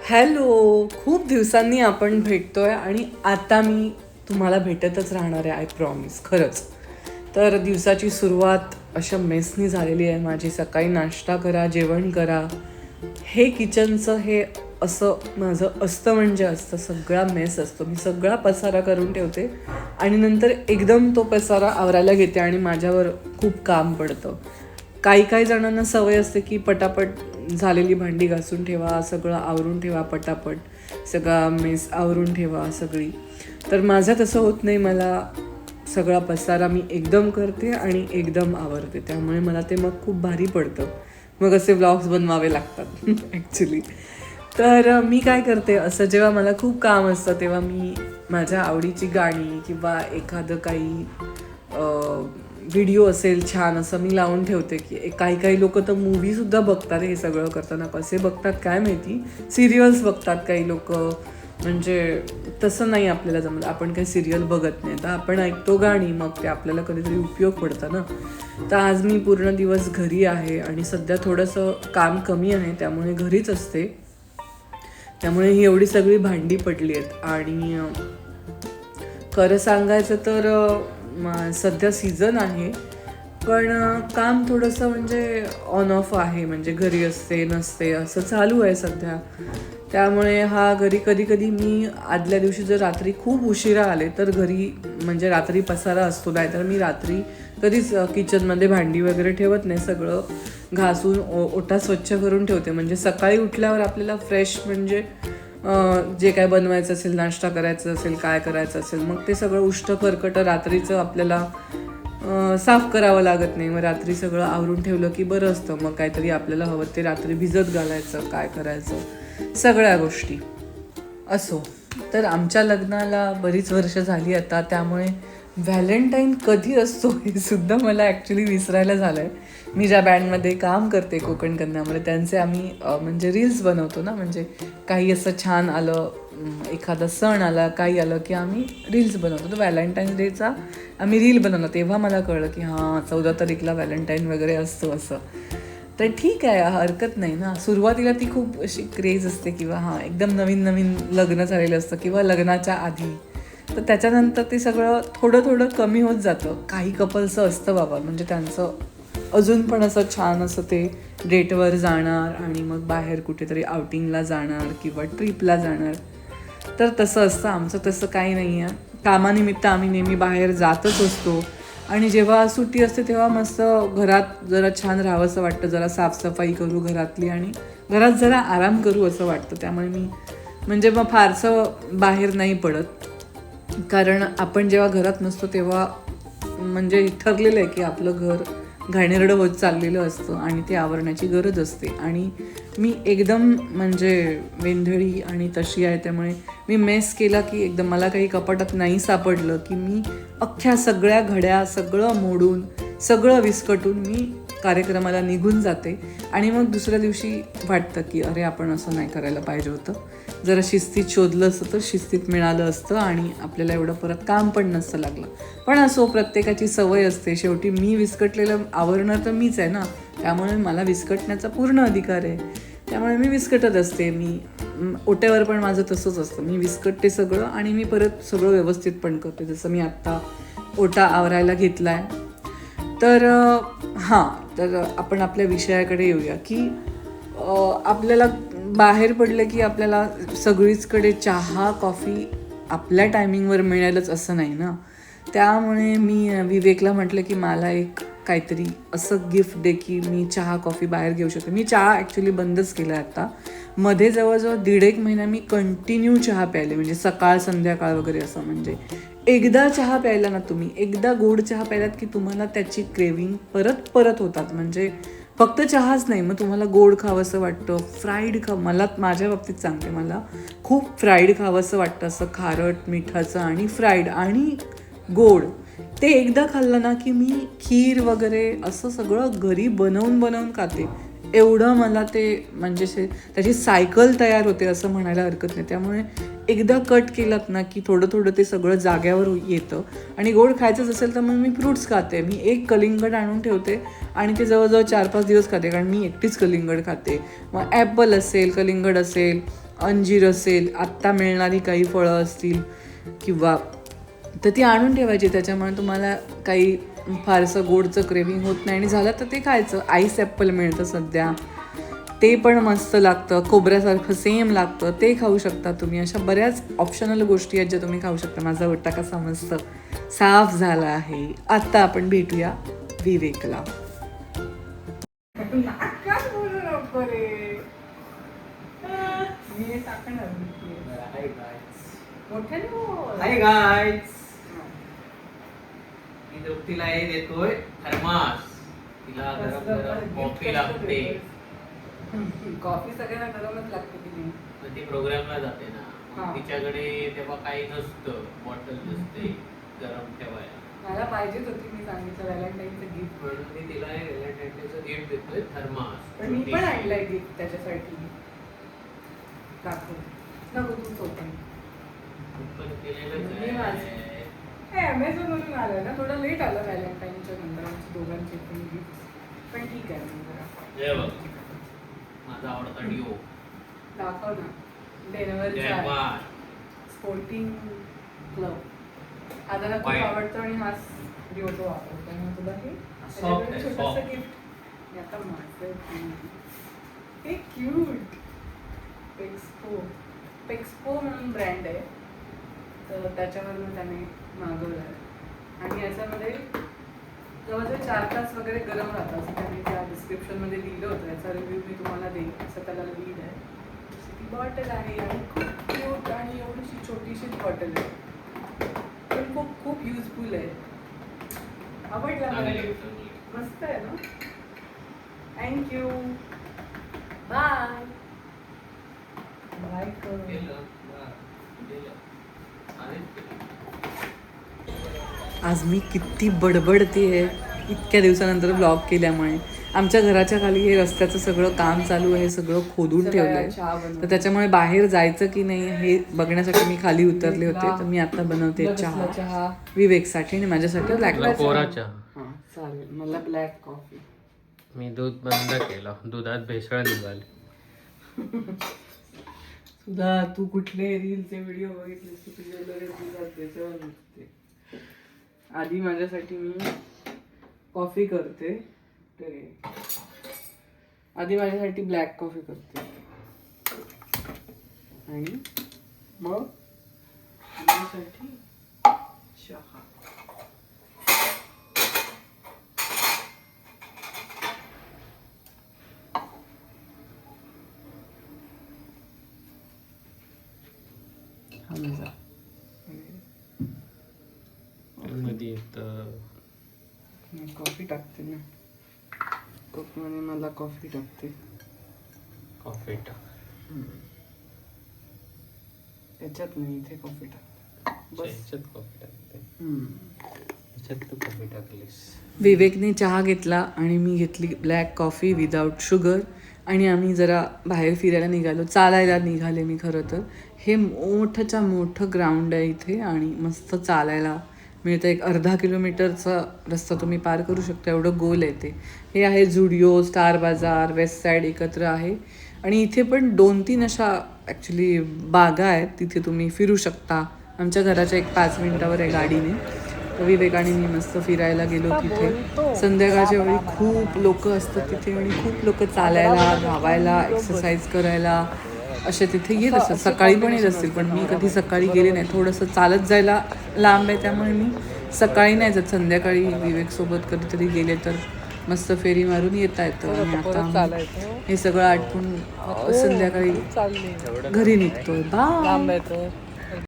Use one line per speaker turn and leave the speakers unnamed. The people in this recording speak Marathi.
हॅलो. खूप दिवसांनी आपण भेटतोय आणि आता मी तुम्हाला भेटतच राहणार आहे, आय प्रॉमिस. खरंच तर दिवसाची सुरुवात अशा मेसनी झालेली आहे माझी. सकाळी नाश्ता करा, जेवण करा, हे किचनचं हे असं माझं असतं म्हणजे असतं. सगळा मेस असतो, मी सगळा पसारा करून ठेवते आणि नंतर एकदम तो पसारा आवरायला घेते आणि माझ्यावर खूप काम पडतं. काही काही जणांना सवय असते की पटापट झालेली भांडी घासून ठेवा, सगळं आवरून ठेवा पटापट, सगळा मेस आवरून ठेवा सगळी. तर माझं तसं होत नाही. मला सगळा पसारा मी एकदम करते आणि एकदम आवरते, त्यामुळे मला ते मग खूप भारी पडतं. मग असे व्लॉग्स बनवावे लागतात ॲक्च्युली. तर मी काय करते, असं जेव्हा मला खूप काम असतं तेव्हा मी माझ्या आवडीची गाणी किंवा एखादं काही व्हिडिओ असेल छान असं मी लावून ठेवते. की काही काही लोक तर मूवीसुद्धा बघतात हे सगळं करताना. कसे बघतात काय माहिती. सिरियल्स बघतात काही लोक. म्हणजे तसं नाही आपल्याला जमलं. आपण काही सिरियल बघत नाही, तर आपण ऐकतो गाणी, मग ते आपल्याला कधीतरी उपयोग पडतं ना. तर आज मी पूर्ण दिवस घरी आहे आणि सध्या थोडंसं काम कमी आहे, त्यामुळे घरीच असते. त्यामुळे ही एवढी सगळी भांडी पडली आहेत. आणि खरं सांगायचं तर सध्या सीझन आहे, पण काम थोडंसं म्हणजे ऑन ऑफ आहे. म्हणजे घरी असते नसते असं चालू आहे सध्या. त्यामुळे हा घरी कधी कधी मी आदल्या दिवशी जर रात्री खूप उशिरा आले तर घरी म्हणजे रात्री पसारा असतो, नाही तर मी रात्री कधीच किचनमध्ये भांडी वगैरे ठेवत नाही. सगळं घासून ओटा स्वच्छ करून ठेवते, म्हणजे सकाळी उठल्यावर आपल्याला फ्रेश म्हणजे जे काय बनवायचं असेल, नाश्ता करायचं असेल, काय करायचं असेल, मग ते सगळं उष्ट कर्कट रात्रीचं आपल्याला साफ करावं लागत नाही. मग रात्री सगळं आवरून ठेवलं की बरं असतं. मग काहीतरी आपल्याला हवं ते रात्री भिजत घालायचं, काय करायचं, सगळ्या गोष्टी. असो, तर आमच्या लग्नाला बरीच वर्ष झाली आता, त्यामुळे व्हॅलेंटाईन कधी असतो हे सुद्धा मला ॲक्च्युली विसरायला झालं आहे. मी ज्या बँडमध्ये काम करते कोकण कन्यामध्ये, त्यांचे आम्ही म्हणजे रील्स बनवतो ना. म्हणजे काही असं छान आलं, एखादा सण आला, काही आलं की आम्ही रील्स बनवतो. तर व्हॅलेंटाईन डेचा आम्ही रील बनवला, तेव्हा मला कळलं की हां 14 तारीखला व्हॅलेंटाईन वगैरे असतो असं. तर ठीक आहे, हरकत नाही ना. सुरुवातीला ती खूप अशी क्रेज असते किंवा हां एकदम नवीन नवीन लग्न झालेलं असतं किंवा लग्नाच्या आधी. तर त्याच्यानंतर ते सगळं थोडं थोडं कमी होत जातं. काही कपल्सचं असतं बाबा, म्हणजे त्यांचं अजून पण असं छान असं ते डेटवर जाणार आणि मग बाहेर कुठेतरी आउटिंगला जाणार किंवा ट्रिपला जाणार. तर तसं असतं. आमचं तसं काही नाही आहे. कामानिमित्त आम्ही नेहमी बाहेर जातच असतो आणि जेव्हा सुट्टी असते तेव्हा मस्त घरात जरा छान राहावंसं वाटतं. जरा साफसफाई करू घरातली आणि घरात जरा आराम करू असं वाटतं. त्यामुळे मी म्हणजे मग फारसं बाहेर नाही पडत, कारण आपण जेव्हा घरात नसतो तेव्हा म्हणजे ठरलेलं आहे की आपलं घर घाणेरडं होत चाललेलं असतं आणि ते आवरण्याची गरज असते. आणि मी एकदम म्हणजे वेंधळी आणि तशी आहे, त्यामुळे मी मेस केला की एकदम मला काही कपाटात नाही सापडलं की मी अख्ख्या सगळ्या घड्या सगळं मोडून सगळं विस्कटून मी कार्यक्रमाला निघून जाते. आणि मग दुसऱ्या दिवशी वाटतं की अरे आपण असं नाही करायला पाहिजे होतं, जरा शिस्तीत शोधलं असतं तर शिस्तीत मिळालं असतं आणि आपल्याला एवढं परत काम पण नसतं लागलं. पण असो, प्रत्येकाची सवय असते. शेवटी मी विस्कटलेलं आवरणं तर मीच आहे ना, त्यामुळे मला विस्कटण्याचा पूर्ण अधिकार आहे. त्यामुळे मी विस्कटत असते. मी ओट्यावर पण माझं तसंच असतं, मी विस्कटते सगळं आणि मी परत सगळं व्यवस्थित पण करते. जसं मी आत्ता ओटा आवरायला घेतला आहे. तर हां, तर आपण आपल्या विषयाकडे येऊया की आपल्याला बाहेर पडलं की आपल्याला सगळीचकडे चहा कॉफी आपल्या टायमिंगवर मिळेलच असं नाही ना. त्यामुळे मी विवेकला म्हटलं की मला एक काहीतरी असं गिफ्ट दे की मी चहा कॉफी बाहेर घेऊ शकते. मी चहा ॲक्च्युली बंदच केला आहे आता. मध्ये जवळजवळ 1.5 महिना मी कंटिन्यू चहा प्यायले, म्हणजे सकाळ संध्याकाळ वगैरे असं. म्हणजे एकदा चहा प्यायला ना तुम्ही, एकदा गोड चहा प्यायलात की तुम्हाला त्याची क्रेविंग परत परत होतात. म्हणजे फक्त चहाच नाही, मग तुम्हाला गोड खावंसं वाटतं, फ्राईड मला माझ्या बाबतीत सांगते, मला खूप फ्राईड खावंसं वाटतं, असं खारट मिठाचं आणि फ्राईड आणि गोड. ते एकदा खाल्लं ना की मी खीर वगैरे असं सगळं घरी बनवून बनवून खाते. एवढं मला ते म्हणजे त्याची सायकल तयार होते असं म्हणायला हरकत नाही. त्यामुळे एकदा कट केलात ना की थोडं थोडं ते सगळं जाग्यावर येतं. आणि गोड खायचंच असेल तर मग मी फ्रूट्स खाते. मी एक कलिंगड आणून ठेवते आणि ते जवळजवळ 4-5 दिवस खाते, कारण मी एकटीच कलिंगड खाते. मग ॲपल असेल, कलिंगड असेल, अंजीर असेल, आत्ता मिळणारी काही फळं असतील किंवा तर ती आणून ठेवायची. त्याच्यामुळे तुम्हाला काही फारसं गोडचं क्रेविंग होत नाही आणि झालं तर ते खायचं. आईस ॲपल मिळतं सध्या, ते पण मस्त लागतं, खोबऱ्यासारखं सेम लागतं, ते खाऊ शकता तुम्ही. अशा बऱ्याच ऑप्शनल गोष्टी आहेत ज्या तुम्ही खाऊ शकता. माझा वट्टा कसा मस्त साफ झाला आहे. आता आपण भेटूया विवेकला.
हाय गाईज, मी तृप्तीला हे देतोय थर्मास. तिला गरम गरम कॉफी लागते.
कॉफी सगळ्यांना गरमच लागते की नाही.
पण ती प्रोग्रामला जाते ना,
हा.
मग तिच्याकडे तेव्हा काही नसतं, बॉटल नसते गरम ठेवायला.
मला पाहिजेच होती, मी सांगितलं व्हॅलेंटाईनचं गिफ्ट.
म्हणून मी तिला हे व्हॅलेंटाईनचं गिफ्ट देतोय, थर्मास.
पण मी पण आणलंय गिफ्ट त्याच्यासाठी. दाखव नको तूच ओपन.
ओपन केलेलंच
मी
आहे.
अमेझॉन वरून आलं ना, थोडं लेट आलं व्हॅलेंटाईनच्या नंतर आमच्या दोघांचे पण गिफ्ट. पण ठीक आहे जरा.
हे बघ, माझा आवडता डिओ.
दाखव ना. डेनवरचा
जयपाल.
Sporting club. आदाला खूप
White.
आवडतो आणि हाच डिओ तो वापरतो. त्यामुळे तुला हे
Soft आहे,
छोटंसं
soft.
गिफ्ट. आता माझं हे क्यूट. पेक्सपो म्हणून ब्रँड आहे, तर त्याच्यावरून त्याने मागवलं आहे. आणि याच्यामध्ये जवळजवळ 4 तास वगैरे गरम राहतं असं त्यांनी त्या डिस्क्रिप्शनमध्ये लिहिलं होतं. याचा रिव्ह्यू मी तुम्हाला देईन असं त्याला लिहिलं आहे. ती बॉटल आहे आणि खूप क्यूट आणि एवढीशी छोटीशीच बॉटल आहे, पण खूप खूप युजफुल आहे. आवडला मला गिफ्ट. मस्त आहे ना. थँक्यू. बाय. बाय कर. आज मी किती बडबडते आहे इतक्या दिवसानंतर ब्लॉग केल्यामुळे. आमच्या घराच्या खाली हे रस्त्याचं सगळं काम चालू आहे, सगळं खोदून ठेवलंय, तर त्याच्यामुळे बाहेर जायचं की नाही हे बघण्यासाठी मी खाली उतरले होते. तर मी आता बनवते चहा विवेकसाठी आणि माझ्यासाठी ब्लॅक
कोरा चहा.
हां चालेल. मला ब्लॅक कॉफी.
मी दूध बंद केलं, दुधात भेसळ निघाली.
सुद्धा तू कुठले रीलचे व्हिडिओ बघितलेस की तुझ्या दुधात भेसळ निघते. आधी माझ्यासाठी मी कॉफी करते. आधी माझ्यासाठी ब्लॅक कॉफी करते आणि मग माझ्यासाठी चहा. हमजा
मध्ये तर
कॉफी टाकते ना, कोकणाने मला कॉफी टाकते.
कॉफी टाक.
त्याच्यात नाही, इथे कॉफी टाकते बस.
याच्यात कॉफी टाकते, याच्यात तू कॉफी टाकलीस. विवेकने चहा घेतला आणि मी घेतली ब्लॅक कॉफी विदाउट शुगर. आणि आम्ही जरा बाहेर फिरायला निघालो, चालायला निघाले मी खरं तर. हे मोठंच्या मोठं ग्राउंड आहे इथे आणि मस्त चालायला मिळतं. एक अर्धा किलोमीटरचा रस्ता तुम्ही पार करू शकता, एवढं गोल आहे ते. हे आहे झुडिओ, स्टार बाजार, वेस्ट साईड एकत्र आहे. आणि इथे पण 2-3 अशा ॲक्च्युली बागा आहेत, तिथे तुम्ही फिरू शकता. आमच्या घराच्या एक 5 मिनिटावर आहे गाडीने. तर विवेकाने मी मस्त फिरायला गेलो तिथे. संध्याकाळच्या वेळी खूप लोक असतात तिथे आणि खूप लोक चालायला, धावायला, एक्सरसाइज करायला असे तिथे येत असतात. सकाळी पण येत असतील, पण मी कधी सकाळी गेले नाही. थोडंसं चालत जायला लांब आहे, त्यामुळे मी सकाळी नाही जात. संध्याकाळी विवेकसोबत कधीतरी गेले तर मस्त फेरी मारून येता येतं. आणि आता हे सगळं आटपून संध्याकाळी घरी निघतोय. बाय.